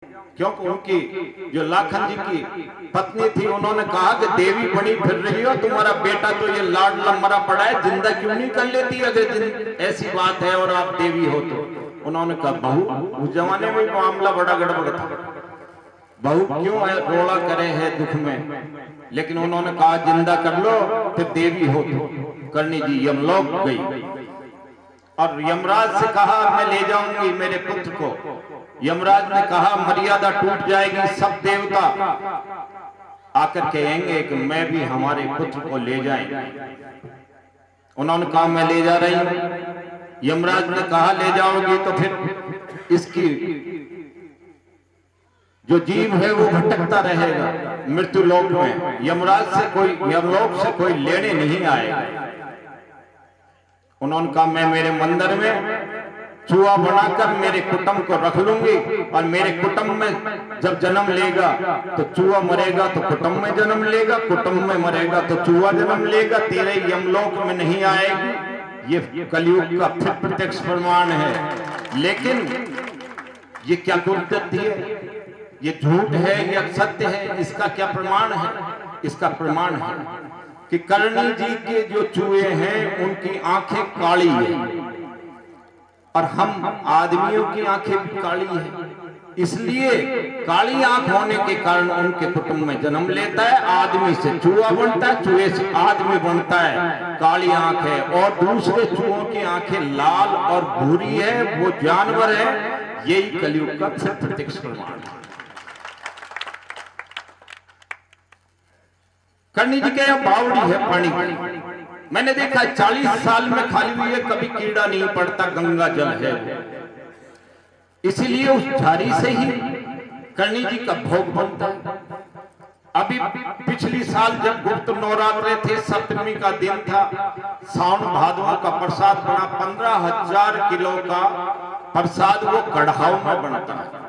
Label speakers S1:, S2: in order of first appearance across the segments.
S1: क्योंकि उनकी जो लाखन जी की पत्नी थी, उन्होंने कहा कि देवी बनी फिर रही हो, तुम्हारा बेटा तो ये लाडला मरा पड़ा है, जिंदा क्यों नहीं कर लेती अगर ऐसी बात है और आप देवी हो तो। उन्होंने कहा बहू, उस जमाने में मामला बड़ा गड़बड़ था, बहू क्यों रोड़ा करे है दुख में, लेकिन उन्होंने कहा जिंदा कर लो फिर देवी हो तो। करनी जी यमलोक गई और यमराज से कहा मैं ले जाऊंगी मेरे पुत्र को। यमराज ने कहा मर्यादा टूट जाएगी, सब देवता आकर कहेंगे कि मैं भी हमारे पुत्र को ले जाएंगे। उन्होंने कहा मैं ले जा रही हूं। यमराज ने कहा ले जाओगी तो फिर इसकी जो जीव है वो भटकता रहेगा मृत्यु लोक में, यमराज से कोई, यमलोक से कोई लेने नहीं आएगा। उन्होंने कहा मैं मेरे मंदिर में चूहा बनाकर मेरे कुटुंब को रख लूंगी और मेरे कुटुंब में जब जन्म लेगा तो चूहा मरेगा तो कुटुंब में जन्म लेगा, कुटुंब में मरेगा तो चूहा जन्म लेगा, तेरे यमलोक में नहीं आएगी। ये कलयुग का फिर प्रत्यक्ष प्रमाण है। लेकिन ये क्या कुदरती है, ये झूठ है या सत्य है, इसका क्या प्रमाण है? इसका प्रमाण है कि करणी जी के जो चूहे हैं उनकी आंखें काली है और हम आदमियों की आंखें भी काली है, इसलिए काली आंख होने के कारण उनके कुटुंब में जन्म लेता है। आदमी से चूहा बनता है, चूहे से आदमी बनता है, काली आंख है। और दूसरे चूहों की आंखें लाल और भूरी है, वो जानवर है। यही कलयुग का प्रत्यक्ष प्रमाण है। करनी जी के यहाँ बावड़ी है पानी की, मैंने देखा 40 साल में खाली हुई है, कभी कीड़ा नहीं पड़ता, गंगा जल है, इसीलिए उस झाड़ी से ही करनी जी का भोग बनता है। अभी पिछली साल जब गुप्त नवरात्रे थे, सप्तमी का दिन था, सावन भादवा का प्रसाद बना, 15,000 किलो का प्रसाद वो कढ़ाव में बनता है।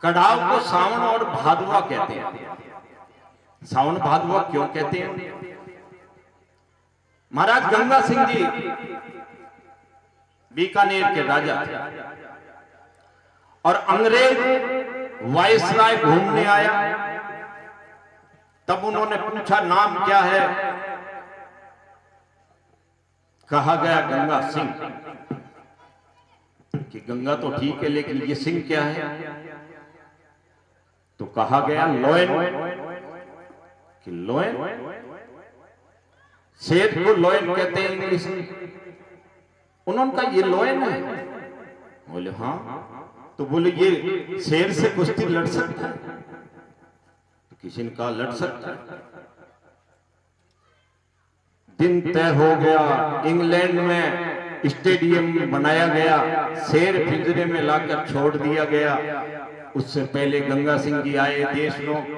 S1: कढ़ाव को सावन और भादवा कहते हैं। सावन भादवा क्यों कहते हैं? महाराज गंगा सिंह जी बीकानेर के राजा थे और अंग्रेज वायसराय घूमने आया, तब उन्होंने पूछा नाम क्या है? कहा गया गंगा सिंह, कि गंगा तो ठीक है लेकिन ये सिंह क्या है? तो कहा गया लोयन, कि लोयन, शेर को लोयन कहते हैं इंग्लिश में। उन्होंने कहा ये लोयन है? बोले हाँ। तो बोले ये शेर से कुश्ती लड़ सकता है? तो किसी ने कहा लड़ सकता है। दिन तय हो गया, इंग्लैंड में स्टेडियम बनाया गया, शेर पिंजरे में लाकर छोड़ दिया गया। उससे पहले गंगा सिंह जी आए, देश लोग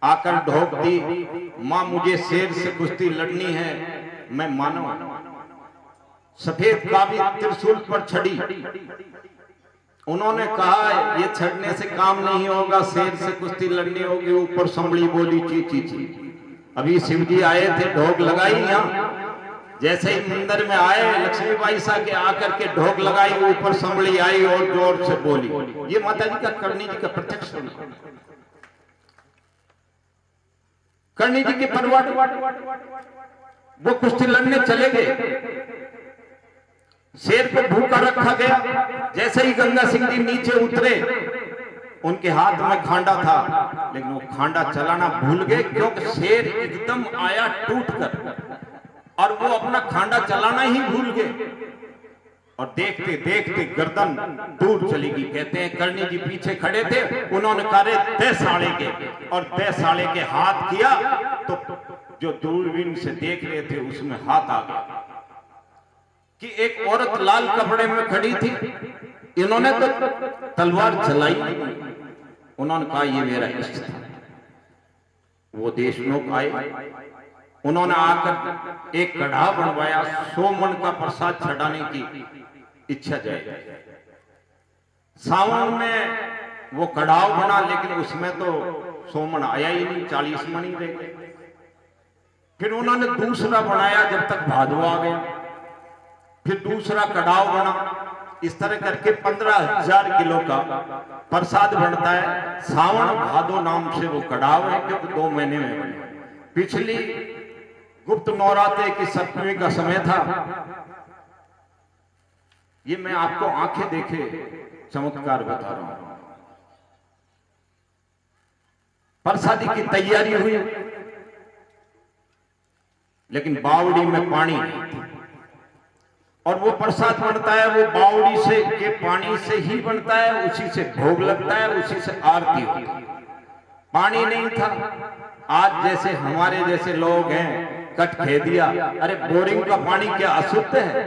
S1: आकर ढोक दी, मां मुझे शेर से कुश्ती लड़नी है, मैं मानव। सफेद काबी त्रिशूल पर छड़ी, उन्होंने कहा ये छड़ने से काम नहीं होगा, शेर से कुश्ती लड़नी होगी। ऊपर संभली बोली ची ची ची। अभी शिव जी आए थे, ढोक लगाई यहाँ, जैसे ही मंदिर में आए लक्ष्मी बाई सा के आकर के ढोक लगाई, ऊपर संभली आई और जोर से बोली। ये माता जी का, करनी जी का प्रत्यक्ष। करनी जी के परिवार वो कुश्ती लड़ने चले गए, शेर को भूखा रखा गया। जैसे ही गंगा सिंह जी नीचे उतरे, उनके हाथ में खांडा था, लेकिन वो खांडा चलाना भूल गए, क्योंकि शेर एकदम आया टूट कर और वो अपना खांडा चलाना ही भूल गए। और देखते देखते गर्दन दूर चली गई। कहते हैं करनी जी पीछे खड़े थे, उन्होंने कहा दे साले के, और दे साले के हाथ किया तो जो दूरबीन से देख रहे थे उसमें हाथ आ गया कि एक औरत लाल कपड़े में खड़ी थी। इन्होंने तो तलवार चलाई, उन्होंने कहा ये मेरा इष्ट था। वो देशनोक आए, उन्होंने आकर एक कढ़ा बनवाया, 100 मन का प्रसाद चढ़ाने की इच्छा जाए। सावन में वो कढ़ाव बना, लेकिन उसमें तो 100 मन आया ही नहीं, 40 मन ही रह गए। फिर उन्होंने दूसरा बनाया, जब तक भादवा आ गया। फिर दूसरा कढ़ाव बना, इस तरह करके 15,000 किलो का प्रसाद बनता है। सावन भादो नाम से वो कड़ाव है, क्योंकि 2 महीने में बने। पिछली गुप्त नवरात्रे की सप्तमी का समय था। ये मैं आपको आंखें देखे चमत्कार बता रहा हूं। प्रसादी की तैयारी हुई, लेकिन बावड़ी में पानी नहीं था। और वो प्रसाद बनता है, वो बावड़ी से के पानी से ही बनता है, उसी से भोग लगता है, उसी से आरती होती है। पानी नहीं था। आज जैसे हमारे जैसे लोग हैं, कट खे दिया, अरे बोरिंग का पानी क्या अशुद्ध है?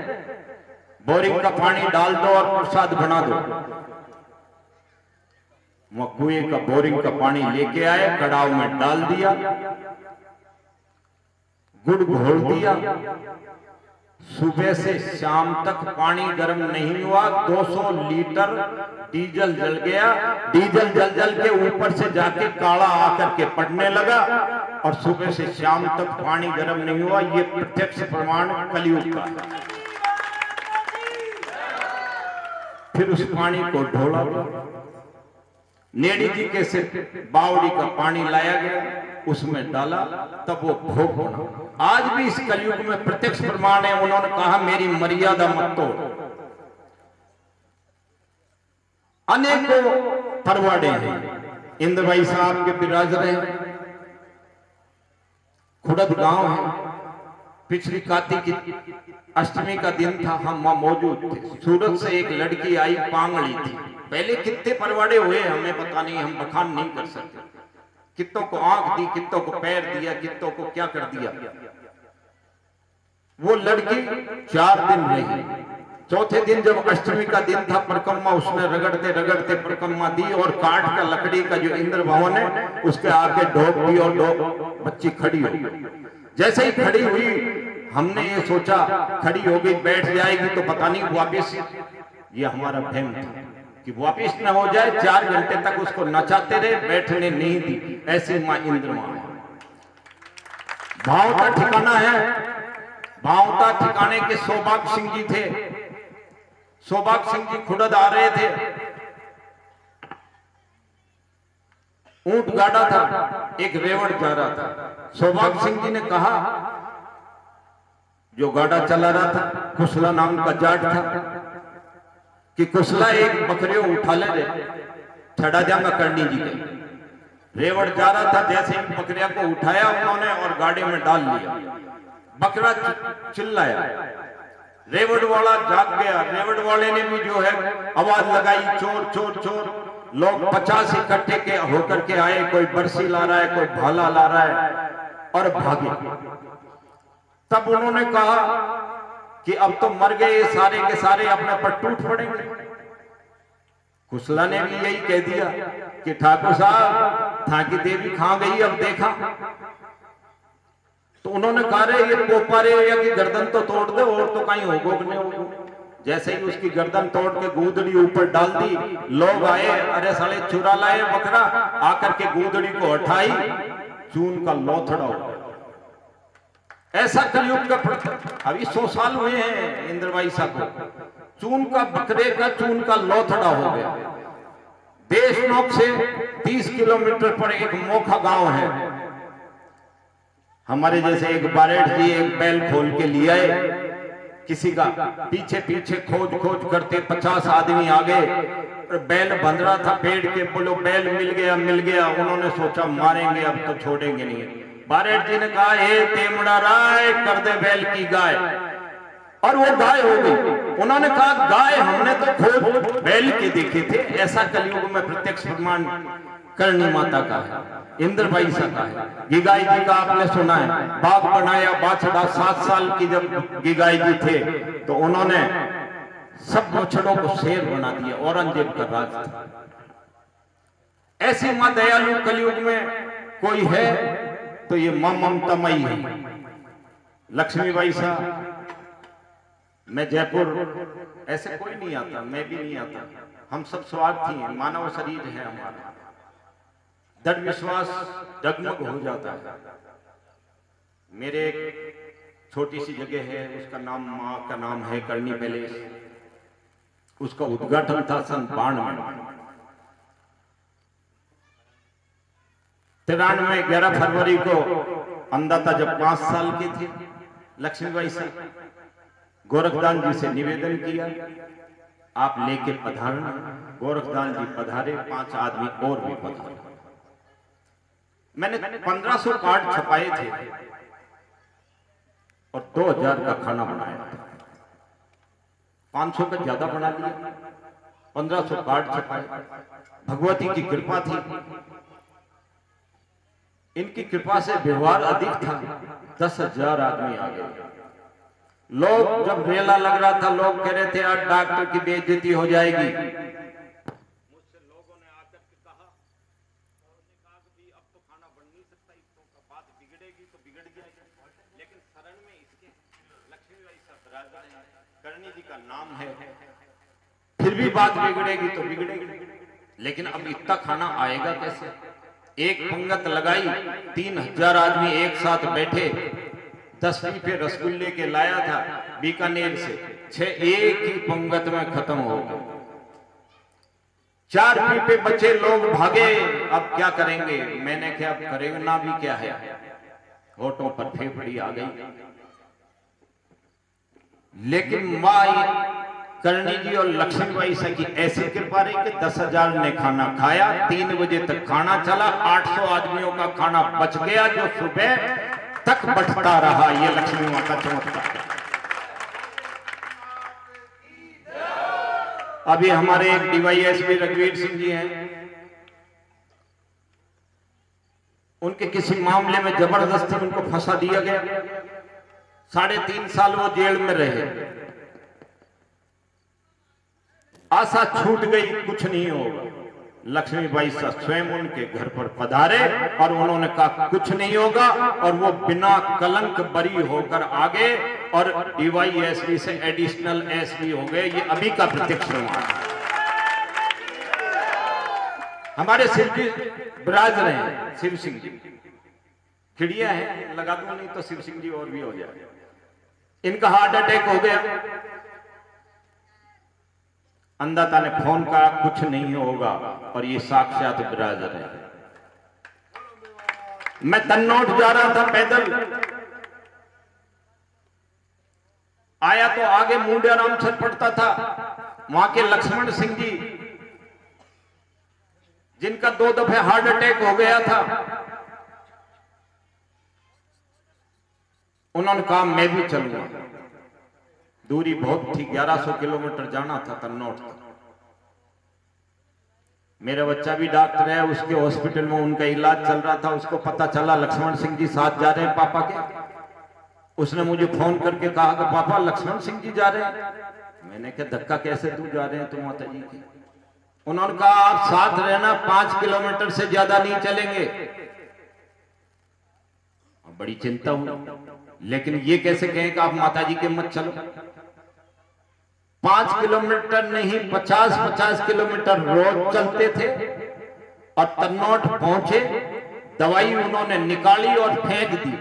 S1: बोरिंग का पानी डाल दो और प्रसाद बना दो। वो कुएं का बोरिंग का पानी लेके आए, कड़ाव में डाल दिया, गुड़ घोल दिया। सुबह से शाम तक पानी गर्म नहीं हुआ। 200 लीटर डीजल जल गया। डीजल जल जल के ऊपर से जाके काला आकर के पड़ने लगा, और सुबह से शाम तक पानी गर्म नहीं हुआ। ये प्रत्यक्ष प्रमाण कलयुग का है। फिर उस पानी को ढोला गया, नेड़ी जी के सिर बावड़ी का पानी लाया गया, उसमें डाला, तब वो भोग बना। आज भी इस कलयुग में प्रत्यक्ष प्रमाण है। उन्होंने कहा मेरी मर्यादा मत तोड़। अनेकों परवाड़े हैं। इंद्र भाई साहब के विराज रहे, खुड़द गांव है। पिछली कार्तिक की अष्टमी का दिन था, हम वहां मौजूद थे। सूरत से एक लड़की आई, पांगड़ी थी। पहले कितने परवाड़े हुए हमें पता नहीं, हम बखान नहीं कर सकते। कितों को आंख दी, कितों को पैर दिया, कितों को क्या कर दिया। वो लड़की 4 दिन रही। चौथे दिन जब अष्टमी का दिन था, परिक्रमा उसने रगड़ते रगड़ते परिक्रमा दी, और काठ का लकड़ी का जो इंद्र भवन है उसके आके ढोक दी, और बच्ची खड़ी हो गई। जैसे ही खड़ी हुई, हमने ये सोचा खड़ी हो गई, बैठ जाएगी तो पता नहीं वापिस, ये हमारा भ्रम था कि वापिस न हो जाए। 4 घंटे तक उसको नचाते रहे, बैठने नहीं दी। ऐसी मां इंद्र मां है। भावता ठिकाना है। भावता ठिकाने के सौभाग्य सिंह जी थे। सौभाग्य सिंह जी खुड़द आ रहे थे, ऊंट गाड़ा था, एक रेवड़ जा रहा था। सौभाग्य सिंह जी ने कहा, जो गाड़ा चला रहा था, कुशला नाम का जाट था, कि कुशला एक बकरियों उठा ले रे, छड़ा जाऊंगा करनी जी के। रेवड़ जा रहा था, जैसे ही बकरिया को उठाया उन्होंने और गाड़ी में डाल लिया। बकरा चिल्लाया, रेवड़ वाला जाग गया। रेवड़ वाले ने भी जो है आवाज लगाई, चोर चोर चोर। लोग 50 इकट्ठे के होकर के आए, कोई बरसी ला रहा है, कोई भाला ला रहा है, और भागे। तब उन्होंने कहा कि अब तो मर गए सारे के सारे, अपने पर टूट पड़ेंगे। कुशला ने भी यही कह दिया कि ठाकुर साहब, थाकी देवी खा गई, अब देखा। तो उन्होंने कहा रे ये पोपारे या की गर्दन तो तोड़ दे, और तो कहीं होगो नहीं होगो। जैसे ही उसकी गर्दन तोड़ के गूदड़ी ऊपर डाल दी, लोग आए, अरे साले चुरा लाए बकरा, आकर के गूदड़ी को हटाई, चून का लोथड़ा हो गया। ऐसा कलयुग का अभी 100 साल हुए हैं इंद्र भाई साहब को। चून का बकरे का चून का लोथड़ा हो गया। देशनोक से 30 किलोमीटर पर एक मोखा गांव है। हमारे जैसे एक बारेठ जी एक बैल खोल के लिए आए, किसी का पीछे पीछे खोज खोज करते 50 आदमी आ गए। बैल बंध रहा था पेड़ के, बोलो बैल मिल गया मिल गया। उन्होंने सोचा मारेंगे अब तो छोड़ेंगे नहीं। बारेठ जी ने कहा, हे तेमड़ा राय, कर दे बैल की गाय। और वो गाय हो गई। उन्होंने कहा, गाय हमने तो खोज बैल के देखे थे। ऐसा कलयुग में प्रत्यक्ष प्रमाण करणी माता का है, इंद्र भाई सा का है। गिगाई जी का आपने सुना है, बाग बनाया बाछड़ा। 7 साल की जब गिगाई जी थे तो उन्होंने सब बछड़ों को शेर बना दिया। औरंगजेब का राज था। ऐसी मां दयालु कलयुग में कोई है तो ये मां ममतामयी है। लक्ष्मीबाई साहब, मैं जयपुर, ऐसे कोई नहीं आता, मैं भी नहीं आता। हम सब स्वार्थी हैं, मानव शरीर है हमारा। दृढ़ विश्वास डगमग हो जाता है। मेरे एक छोटी सी जगह है, उसका नाम, माँ का नाम है करनी पैलेस। उसका उद्घाटन था सन 92 93 11 फरवरी को अंदाता जब 5 साल की थी, लक्ष्मीबाई से गोरखदान जी से निवेदन किया, आप लेके पधारना। गोरखदान जी पधारे, 5 आदमी और भी पधारे। मैंने 1500 कार्ड छपाए थे और 2000 का खाना बनाया था। 500 का ज्यादा बना लिया, 1500 कार्ड छपाए। भगवती की कृपा थी, इनकी कृपा से व्यवहार अधिक था। 10,000 आदमी आ गए। लोग जब मेला लग रहा था, लोग कह रहे थे यार डॉक्टर की बेइज्जती हो जाएगी। मुझसे लोगों ने आकर के कहा कि अब तो खाना बन नहीं सकता, इसको का बात बिगड़ेगी तो बिगड़ जाएगी, लेकिन शरण में इसके लक्ष्मीबाई सतराजा करणी जी का नाम है, फिर भी बात बिगड़ेगी तो बिगड़ेगी। लेकिन अब इतना खाना आएगा कैसे? एक पंगत लगाई, 3000 आदमी एक साथ बैठे। 10 पीपे रसगुल्ले के लाया था बीकानेर से, 6 एक ही पंगत में खत्म हो गए। 4 पीपे बचे, लोग भागे। अब क्या करेंगे? मैंने क्या, अब करेंगे भी क्या है, होठों पर फेफड़ी आ गई। लेकिन मां करणी जी और लक्ष्मीबाई से की ऐसी कृपा रही कि 10,000 ने खाना खाया। 3 बजे तक खाना चला, 800 आदमियों का खाना बच गया, जो सुबह तक बढ़ता रहा। ये लक्ष्मी मां का चमत्कार। अभी हमारे एक डीवाईएसपी रघुवीर सिंह जी हैं, उनके किसी मामले में जबरदस्ती उनको फंसा दिया गया। 3.5 साल वो जेल में रहे। आशा छूट गई, कुछ नहीं होगा। लक्ष्मीबाई स्वयं उनके घर पर पधारे और उन्होंने कहा कुछ नहीं होगा, और वो बिना कलंक बरी होकर आगे और डीवाईएसपी से एडिशनल एसपी हो गए। ये अभी का प्रत्यक्ष प्रमाण। हमारे शिव जी विराज रहे हैं, शिव सिंह जी खिड़िया है, लगा दूं नहीं तो शिव सिंह जी और भी हो जाए। इनका हार्ट अटैक हो गया। अंदाता ने फोन कहा कुछ नहीं होगा, और ये साक्षात विराज रहे। मैं तन्नौट जा रहा था पैदल, आया तो आगे मुंडिया राम सर पड़ता था। वहां के लक्ष्मण सिंह जी, जिनका 2 दफे हार्ट अटैक हो गया था, उन्होंने कहा मैं भी चलूंगा। दूरी बहुत थी, 1100 किलोमीटर जाना था तन्नौट तक। मेरा बच्चा भी डॉक्टर है, उसके हॉस्पिटल में उनका इलाज चल रहा था। उसको पता चला लक्ष्मण सिंह जी साथ जा रहे हैं पापा के। उसने मुझे फोन करके कहा कि पापा लक्ष्मण सिंह जी जा रहे हैं। मैंने कहा धक्का कैसे तू जा रहे हैं तुम माता जी के? उन्होंने कहा आप साथ रहना, 5 किलोमीटर से ज्यादा नहीं चलेंगे। बड़ी चिंता हुई, लेकिन ये कैसे कहें कि आप माता जी के मत चलो। 5 किलोमीटर नहीं, 50-50 किलोमीटर रोज चलते थे और तन्नौट पहुंचे। दवाई उन्होंने निकाली और फेंक दी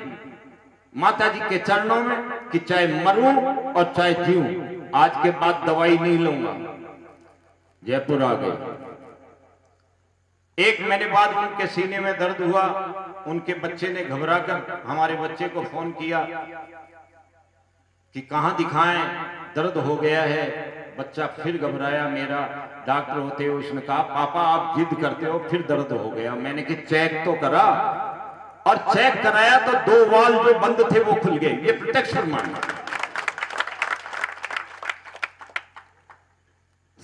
S1: माता जी के चरणों में कि चाहे मरूं और चाहे जीऊं, आज के बाद दवाई नहीं लूंगा। जयपुर आ गए। 1 महीने बाद उनके सीने में दर्द हुआ। उनके बच्चे ने घबराकर हमारे बच्चे को फोन किया कि कहां दिखाएं, दर्द हो गया है। बच्चा फिर घबराया। मेरा डॉक्टर होते हुए उसने कहा पापा आप जिद करते हो, फिर दर्द हो गया। मैंने कि चेक तो करा, और चेक कराया तो 2 वाल जो बंद थे वो खुल गए। ये प्रत्यक्ष प्रमाण।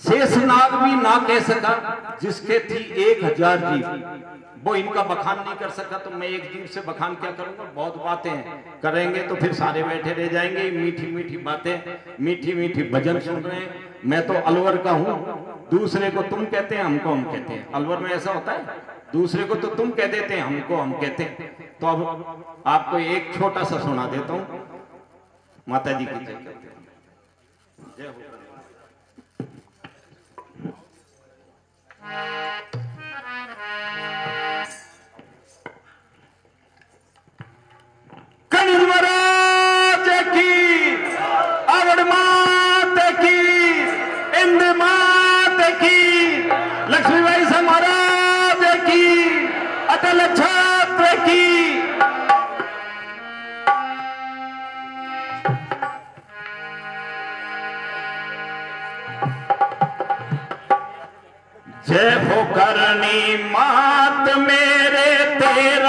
S1: शेषनाग भी ना कह सका जिसके थी 1000 जीव, वो इनका बखान नहीं कर सका, तो मैं एक जीव से बखान क्या करूंगा? बहुत बातें करेंगे तो फिर सारे बैठे रह जाएंगे। मीठी मीठी बातें, मीठी मीठी भजन सुन रहे हैं। मैं तो अलवर का हूं, दूसरे को तुम कहते हैं, हमको हम कहते हैं। अलवर में ऐसा होता है, दूसरे को तो तुम कह देते हैं, हमको हम कहते हैं। तो अब आपको एक छोटा सा सुना देता हूं। माता जी की जय। जय हो। कनिज महाराज की, अवड़ माता की, इंद माता अटल छात्र की जय हो करनी मात मेरे तेरा